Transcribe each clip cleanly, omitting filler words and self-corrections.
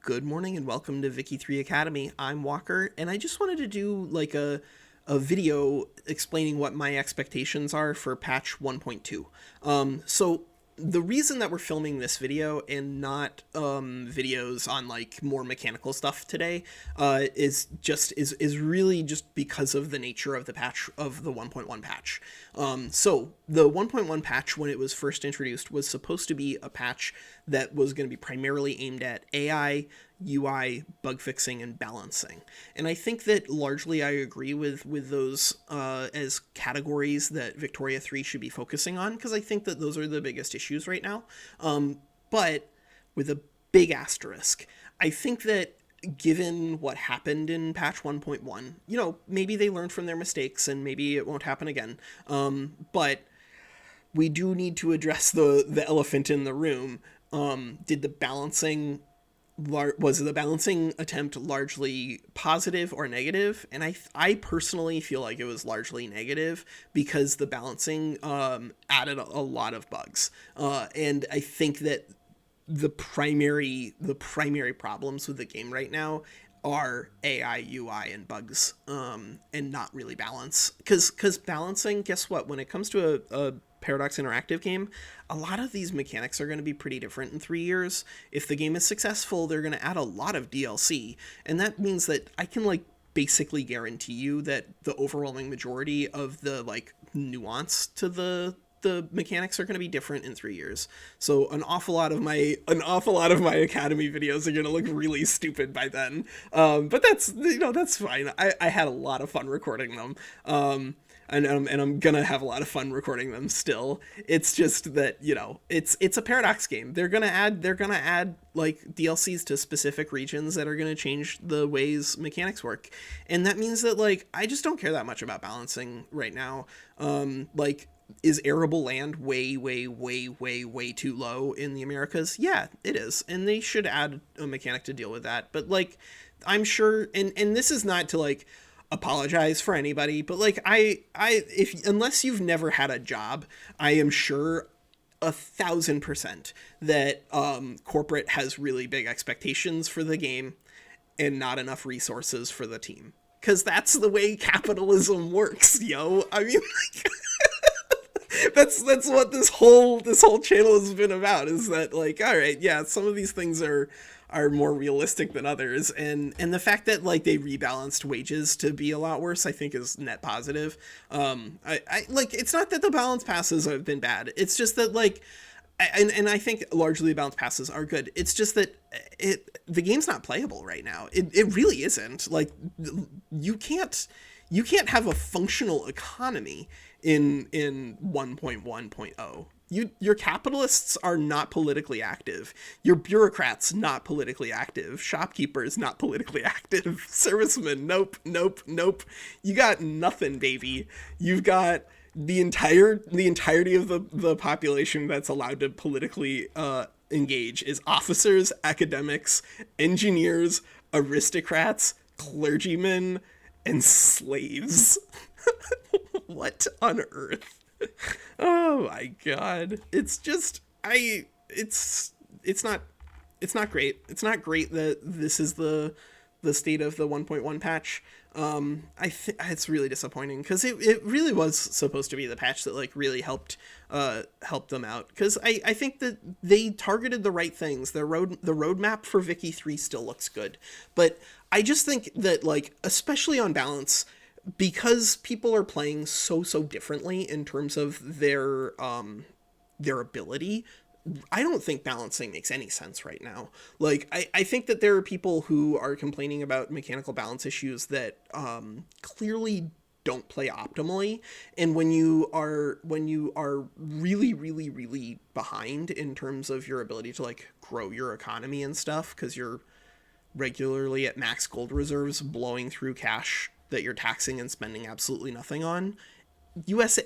Good morning and welcome to Vicky 3 Academy. I'm Walker, and I just wanted to do like a video explaining what my expectations are for patch 1.2. So the reason that we're filming this video and not videos on like more mechanical stuff today is really just because of the nature of the patch of the 1.1 patch. So the 1.1 patch, when it was first introduced, was supposed to be a patch that was going to be primarily aimed at AI, UI, bug fixing, and balancing. And I think that largely I agree with those as categories that Victoria 3 should be focusing on, because I think that those are the biggest issues right now. But with a big asterisk, I think that given what happened in patch 1.1, maybe they learned from their mistakes and maybe it won't happen again. But we do need to address the elephant in the room. Did the balancing was the balancing attempt largely positive or negative? And I personally feel like it was largely negative because the balancing added a lot of bugs, and I think that the primary problems with the game right now are AI, UI, and bugs, and not really balance. Because balancing, guess what? When it comes to a Paradox Interactive game, a lot of these mechanics are going to be pretty different in 3 years. If the game is successful, they're going to add a lot of DLC, and that means that I can basically guarantee you that the overwhelming majority of the nuance to the mechanics are going to be different in 3 years. So an awful lot of my Academy videos are going to look really stupid by then. But that's fine. I had a lot of fun recording them. And I'm gonna have a lot of fun recording them still. It's just that it's a Paradox game. They're gonna add DLCs to specific regions that are gonna change the ways mechanics work, and that means that I just don't care that much about balancing right now. Is arable land way too low in the Americas? Yeah, it is, and they should add a mechanic to deal with that. But I'm sure, and this is not to apologize for anybody, but if unless you've never had a job, I am sure 1,000% that corporate has really big expectations for the game and not enough resources for the team, because that's the way capitalism works, yo. I mean, that's what this whole channel has been about, is that all right, yeah, some of these things are more realistic than others, and the fact that they rebalanced wages to be a lot worse, I think, is net positive. I it's not that the balance passes have been bad, it's just that and I think largely balance passes are good. It's just that the game's not playable right now. It really isn't. You can't have a functional economy in 1.1.0. Your capitalists are not politically active. Your bureaucrats not politically active. Shopkeepers not politically active. Servicemen, nope. You got nothing, baby. You've got the entirety of the population that's allowed to politically engage is officers, academics, engineers, aristocrats, clergymen, and slaves. What on earth? Oh my god. It's just it's not great. It's not great that this is the state of the 1.1 patch. It's really disappointing, because it really was supposed to be the patch that really helped them out, because I think that they targeted the right things. The roadmap for Vicky 3 still looks good, but I just think that especially on balance, because people are playing so differently in terms of their ability, I don't think balancing makes any sense right now. I think that there are people who are complaining about mechanical balance issues that clearly don't play optimally, and when you are really behind in terms of your ability to grow your economy and stuff, because you're regularly at max gold reserves, blowing through cash that you're taxing and spending absolutely nothing on. US,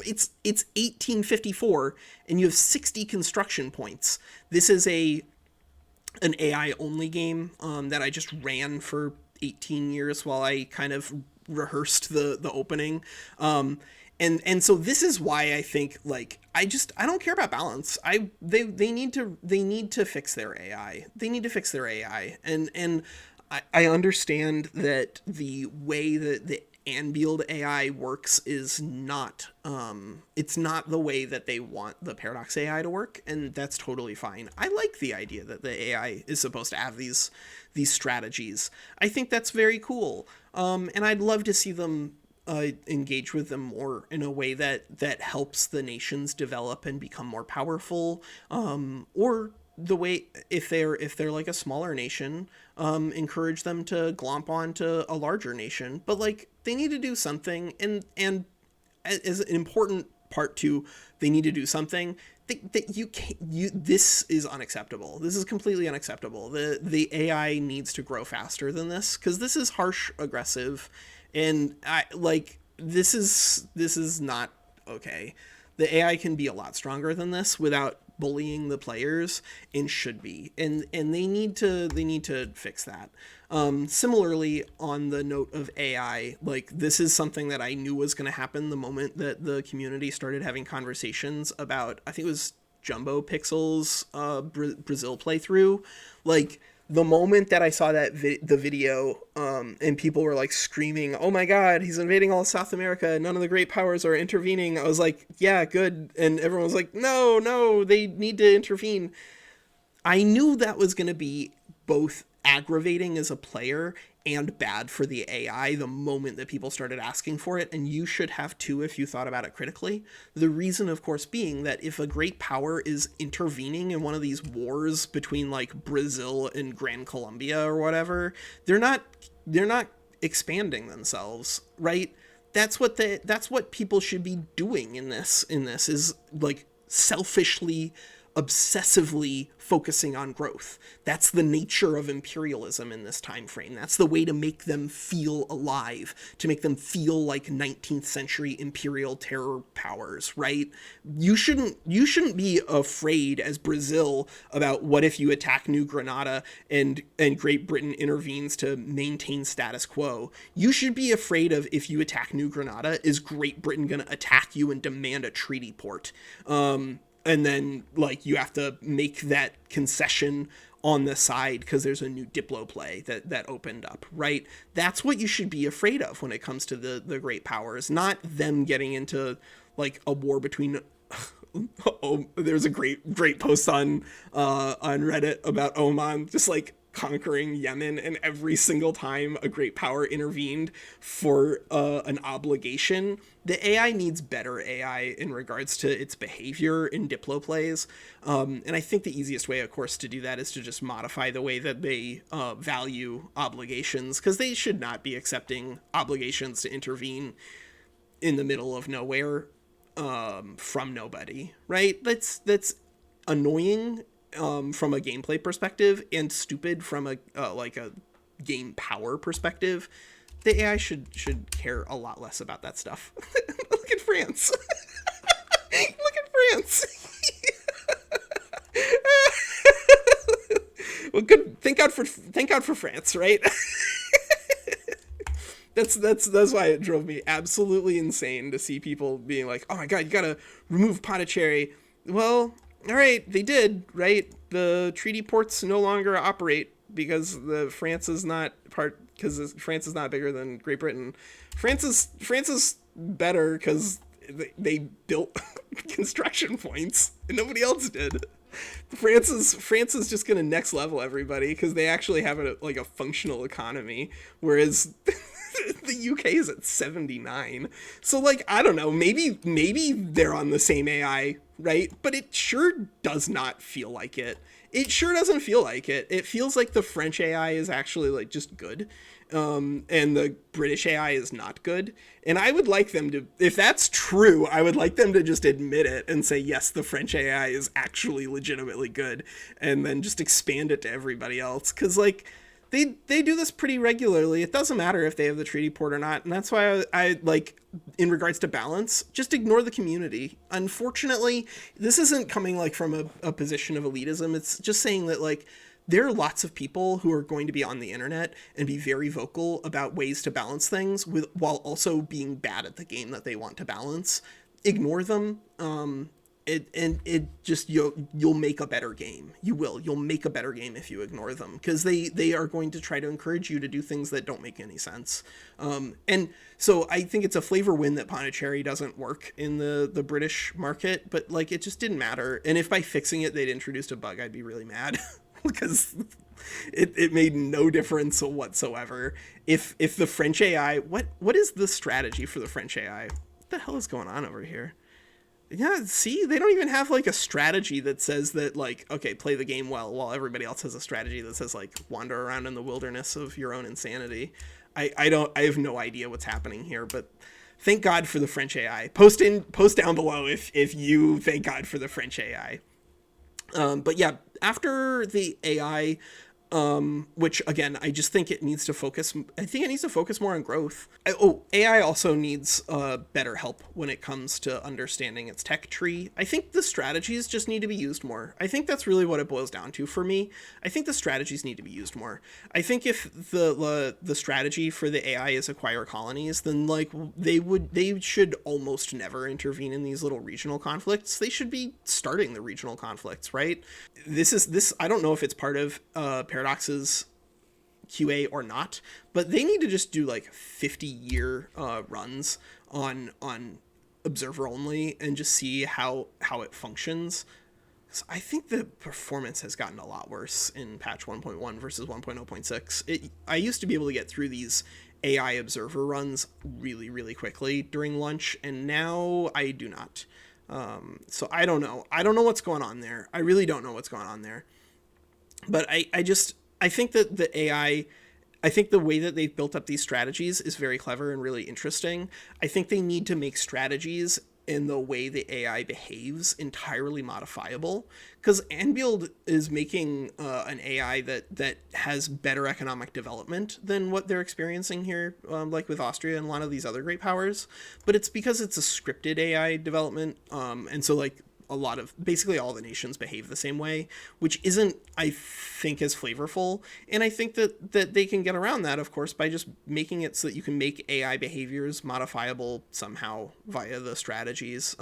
it's 1854 and you have 60 construction points. This is an AI only game that I just ran for 18 years while I kind of rehearsed the opening. And so this is why I think, like, I don't care about balance. They need to fix their AI. They need to fix their AI. And I understand that the way that the Anbuild AI works is not it's not the way that they want the Paradox AI to work, and that's totally fine. I like the idea that the AI is supposed to have these strategies. I think that's very cool. And I'd love to see them engage with them more in a way that helps the nations develop and become more powerful, or the way, if they're like a smaller nation, encourage them to glomp onto a larger nation. But like, they need to do something, and as an important part to, they need to do something that you can't, this is unacceptable. This is completely unacceptable. The AI needs to grow faster than this, because this is harsh, aggressive, and this is not okay. The AI can be a lot stronger than this without bullying the players, and should be, and they need to fix that. Similarly, on the note of AI, like, this is something that I knew was going to happen the moment that the community started having conversations about, I think it was Jumbo Pixel's Brazil playthrough. Like, the moment that I saw the video, and people were like screaming, "Oh my God, he's invading all of South America! None of the great powers are intervening." I was like, "Yeah, good." And everyone was like, "No, no, they need to intervene." I knew that was going to be both aggravating as a player and bad for the AI the moment that people started asking for it, and you should have too if you thought about it critically. The reason, of course, being that if a great power is intervening in one of these wars between like Brazil and Gran Colombia or whatever, they're not expanding themselves, right? That's what people should be doing in this is like selfishly, obsessively focusing on growth. That's the nature of imperialism in this time frame. That's the way to make them feel alive, to make them feel like 19th century imperial terror powers, right? You shouldn't be afraid as Brazil about what if you attack New Granada and Great Britain intervenes to maintain status quo. You should be afraid of, if you attack New Granada, is Great Britain going to attack you and demand a treaty port? And then, like, you have to make that concession on the side because there's a new Diplo play that opened up, right? That's what you should be afraid of when it comes to the great powers, not them getting into like a war between. Oh, there's a great post on Reddit about Oman just like conquering Yemen, and every single time a great power intervened for an obligation, the AI needs better AI in regards to its behavior in Diplo plays. And I think the easiest way, of course, to do that is to just modify the way that they value obligations, because they should not be accepting obligations to intervene in the middle of nowhere, from nobody, right? That's annoying from a gameplay perspective, and stupid from a like a game power perspective. The AI should care a lot less about that stuff. Look at France. Look at France. Well, good. Thank God for France, right? That's why it drove me absolutely insane to see people being like, "Oh my God, you gotta remove Pondicherry." Well, all right, they did, right? The treaty ports no longer operate because France is not part, because France is not bigger than Great Britain. France is better because they built construction points and nobody else did. France is just gonna next level everybody because they actually have a functional economy, whereas the UK is at 79. So like, I don't know, maybe they're on the same AI, right? But it sure does not feel like it. It sure doesn't feel like it. It feels like the French AI is actually like just good. And the British AI is not good. And I would like them to, if that's true, I would like them to just admit it and say, yes, the French AI is actually legitimately good, and then just expand it to everybody else. Because like, they do this pretty regularly. It doesn't matter if they have the treaty port or not, and that's why I like, in regards to balance, just ignore the community. Unfortunately, this isn't coming like from a position of elitism. It's just saying that like, there are lots of people who are going to be on the internet and be very vocal about ways to balance things with while also being bad at the game that they want to balance. Ignore them. It just you'll make a better game. You'll make a better game if you ignore them, because they are going to try to encourage you to do things that don't make any sense. And so I think it's a flavor win that Pondicherry doesn't work in the British market, but like it just didn't matter. And if by fixing it they'd introduced a bug, I'd be really mad because it made no difference whatsoever. If the French AI, what is the strategy for the French AI? What the hell is going on over here? Yeah, see, they don't even have like a strategy that says that, like, okay, play the game well, while everybody else has a strategy that says like wander around in the wilderness of your own insanity. I have no idea what's happening here, but thank God for the French AI. Post down below if you thank God for the French AI. But yeah, after the AI, which again, I just think it needs to focus. I think it needs to focus more on growth. AI also needs better help when it comes to understanding its tech tree. I think the strategies just need to be used more. I think that's really what it boils down to for me. I think the strategies need to be used more. I think if the strategy for the AI is acquire colonies, then like they should almost never intervene in these little regional conflicts. They should be starting the regional conflicts, right? This I don't know if it's part of Paradox's QA or not, but they need to just do like 50-year runs on observer only and just see how it functions. So I think the performance has gotten a lot worse in patch 1.1 versus 1.0.6. I used to be able to get through these AI observer runs really, really quickly during lunch, and now I do not. So I don't know. I don't know what's going on there. I really don't know what's going on there. But I think that the AI, I think the way that they've built up these strategies is very clever and really interesting. I think they need to make strategies in the way the AI behaves entirely modifiable, because Anbuild is making an AI that has better economic development than what they're experiencing here, like with Austria and a lot of these other great powers. But it's because it's a scripted AI development, and so like basically all the nations behave the same way, which isn't, I think, as flavorful. And I think that they can get around that, of course, by just making it so that you can make AI behaviors modifiable somehow via the strategies.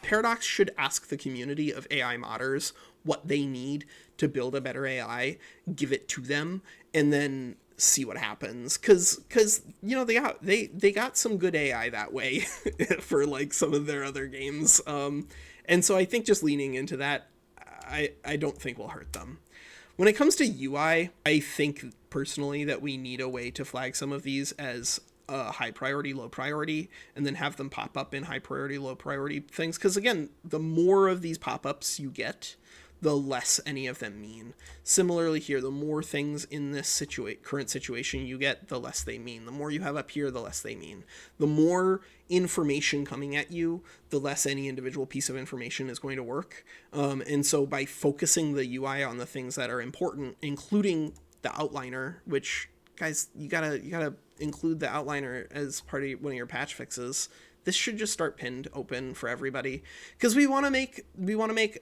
Paradox should ask the community of AI modders what they need to build a better AI, give it to them, and then see what happens, because you know they got some good AI that way for like some of their other games. And so I think just leaning into that, I don't think will hurt them. When it comes to UI, I think personally that we need a way to flag some of these as high priority, low priority, and then have them pop up in high priority, low priority things. Because again, the more of these pop-ups you get, the less any of them mean. Similarly here, the more things in this current situation you get, the less they mean. The more you have up here, the less they mean. The more information coming at you, the less any individual piece of information is going to work. And so by focusing the UI on the things that are important, including the outliner, which, guys, you gotta include the outliner as part of one of your patch fixes. This should just start pinned open for everybody, because we want to make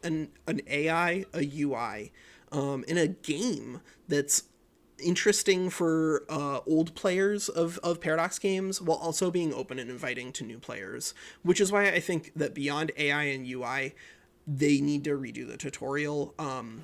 an AI a UI in a game that's interesting for old players of Paradox games, while also being open and inviting to new players. Which is why I think that beyond AI and UI, they need to redo the tutorial.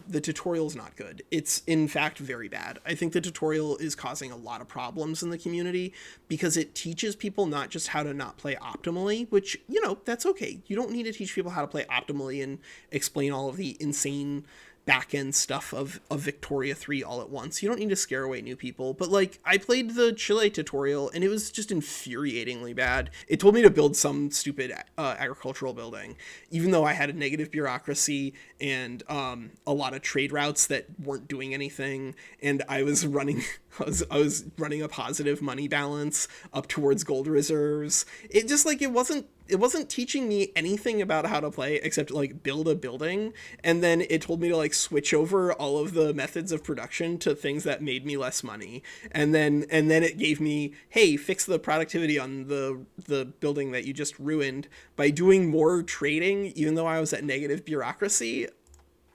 The tutorial's not good. It's in fact very bad. I think the tutorial is causing a lot of problems in the community because it teaches people not just how to not play optimally, which, you know, that's okay. You don't need to teach people how to play optimally and explain all of the insane back-end stuff of Victoria 3 all at once. You don't need to scare away new people. But like, I played the Chile tutorial and it was just infuriatingly bad. It told me to build some stupid agricultural building, even though I had a negative bureaucracy and a lot of trade routes that weren't doing anything, and I was running I was running a positive money balance up towards gold reserves. It just like it wasn't teaching me anything about how to play except like build a building, and then it told me to like switch over all of the methods of production to things that made me less money, and then it gave me, hey, fix the productivity on the building that you just ruined by doing more trading, even though I was at negative bureaucracy.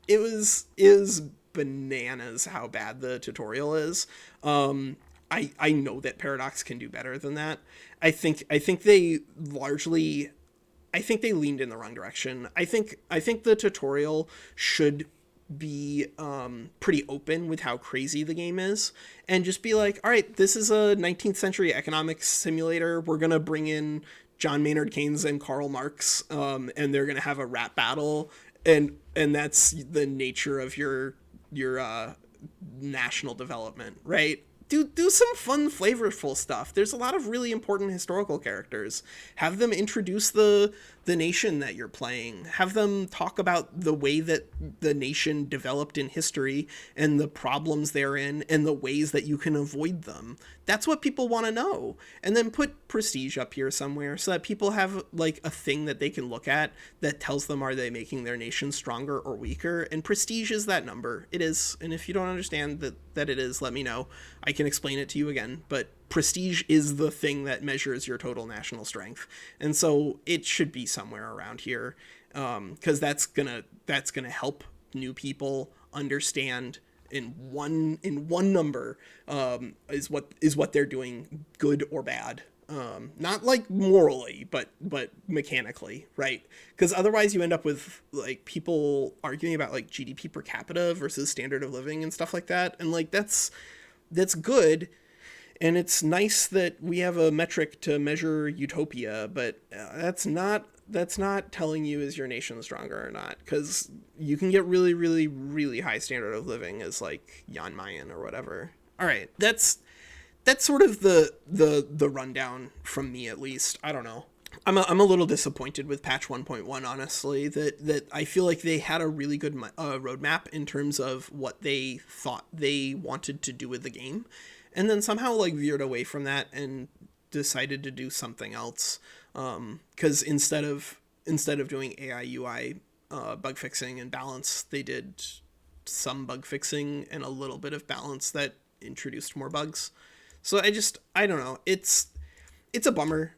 It was bananas how bad the tutorial is. I know that Paradox can do better than that. I think they largely I think they leaned in the wrong direction. I think the tutorial should be pretty open with how crazy the game is, and just be like, all right, this is a 19th century economics simulator. We're gonna bring in John Maynard Keynes and Karl Marx, and they're gonna have a rap battle, and that's the nature of your national development, right? Do some fun, flavorful stuff. There's a lot of really important historical characters. Have them introduce the nation that you're playing. Have them talk about the way that the nation developed in history and the problems they're in and the ways that you can avoid them. That's what people want to know. And then put prestige up here somewhere so that people have like a thing that they can look at that tells them, are they making their nation stronger or weaker? And prestige is that number. It is. And if you don't understand that it is, let me know. I can explain it to you again. But prestige is the thing that measures your total national strength. And so it should be somewhere around here, because that's gonna help new people understand in one number, is what they're doing, good or bad. Not like morally, but mechanically, right? Because otherwise you end up with like people arguing about like GDP per capita versus standard of living and stuff like that, and like that's good, and it's nice that we have a metric to measure utopia, but that's not telling you is your nation stronger or not, because you can get really, really, really high standard of living as like Jan Mayen or whatever. All right, that's sort of the rundown from me, at least. I don't know. I'm a little disappointed with patch 1.1, honestly, that I feel like they had a really good roadmap in terms of what they thought they wanted to do with the game, and then somehow like veered away from that and decided to do something else. Because instead of doing AI UI bug fixing and balance, they did some bug fixing and a little bit of balance that introduced more bugs. So I don't know. It's a bummer.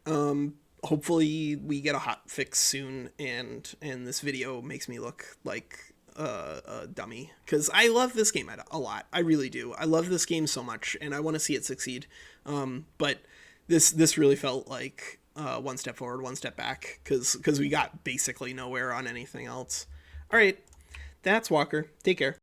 Hopefully we get a hot fix soon, and this video makes me look like a dummy, because I love this game a lot. I really do. I love this game so much, and I want to see it succeed. But this really felt like one step forward, one step back, because we got basically nowhere on anything else. All right, that's Walker. Take care.